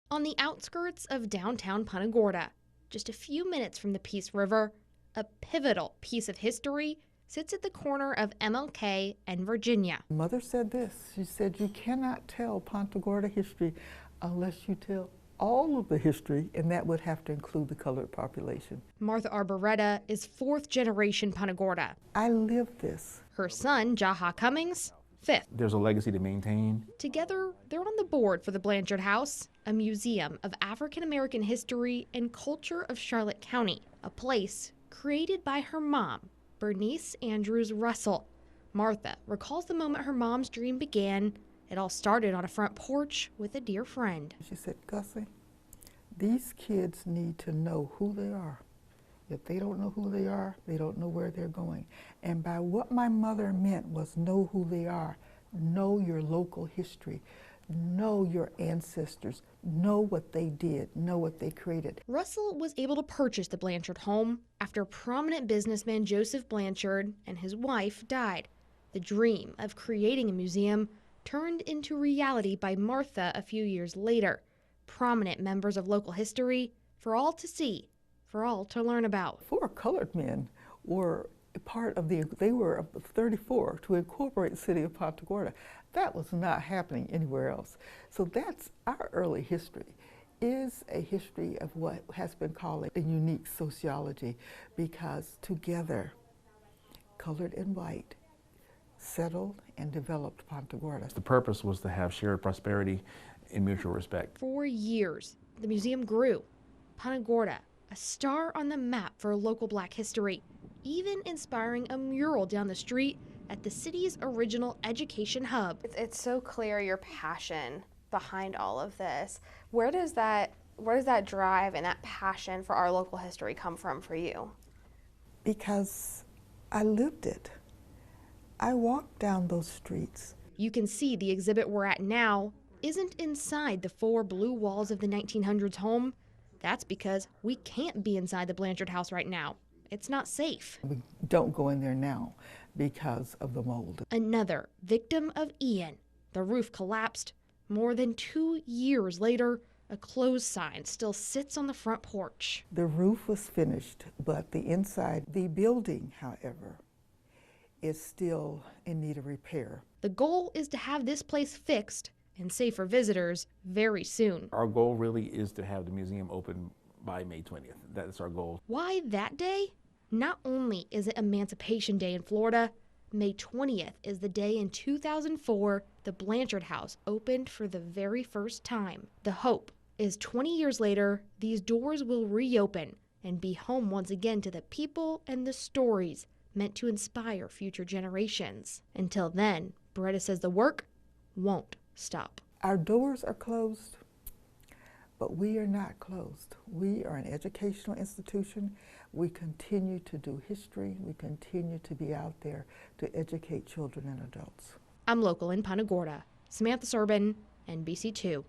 On the outskirts of downtown Punta Gorda, just a few minutes from the Peace River, a pivotal piece of history sits at the corner of MLK and Virginia. Mother said this, she said, you cannot tell Punta Gorda history unless you tell all of the history, and that would have to include the colored population. Martha Arboretta is fourth-generation Punta Gorda. I lived this. Her son, Jaha Cummings, fifth. There's a legacy to maintain. Together, they're on the board for the Blanchard House, a museum of African-American history and culture of Charlotte County, a place created by her mom, Bernice Andrews Russell. Martha recalls the moment her mom's dream began. It all started on a front porch with a dear friend. She said, Gussie, these kids need to know who they are. If they don't know who they are, they don't know where they're going. And by what my mother meant was know who they are, know your local history, know your ancestors, know what they did, know what they created. Russell was able to purchase the Blanchard home after prominent businessman Joseph Blanchard and his wife died. The dream of creating a museum turned into reality by Martha a few years later. Prominent members of local history for all to see, for all to learn about. 4 colored men were part of they were 34 to incorporate the city of Punta Gorda. That was not happening anywhere else. So that's our early history, is a history of what has been called a unique sociology, because together, colored and white, settled and developed Punta Gorda. The purpose was to have shared prosperity and mutual respect. For years, the museum grew. Punta Gorda, a star on the map for local Black history, even inspiring a mural down the street at the city's original education hub. It's so clear your passion behind all of this. Where does that drive and that passion for our local history come from for you? Because I lived it. I walked down those streets. You can see the exhibit we're at now isn't inside the 4 blue walls of the 1900s home. That's because we can't be inside the Blanchard house right now. It's not safe. We don't go in there now because of the mold. Another victim of Ian. The roof collapsed. More than 2 years later, a closed sign still sits on the front porch. The roof was finished, but the inside, the building, however, is still in need of repair. The goal is to have this place fixed and safe for visitors very soon. Our goal really is to have the museum open by May 20th. That's our goal. Why that day? Not only is it Emancipation Day in Florida, May 20th is the day in 2004 the Blanchard House opened for the very first time. The hope is 20 years later, these doors will reopen and be home once again to the people and the stories meant to inspire future generations. Until then, Beretta says the work won't stop. Our doors are closed, but we are not closed. We are an educational institution. We continue to do history. We continue to be out there to educate children and adults. I'm local in Punta Gorda. Samantha Serbin, NBC2.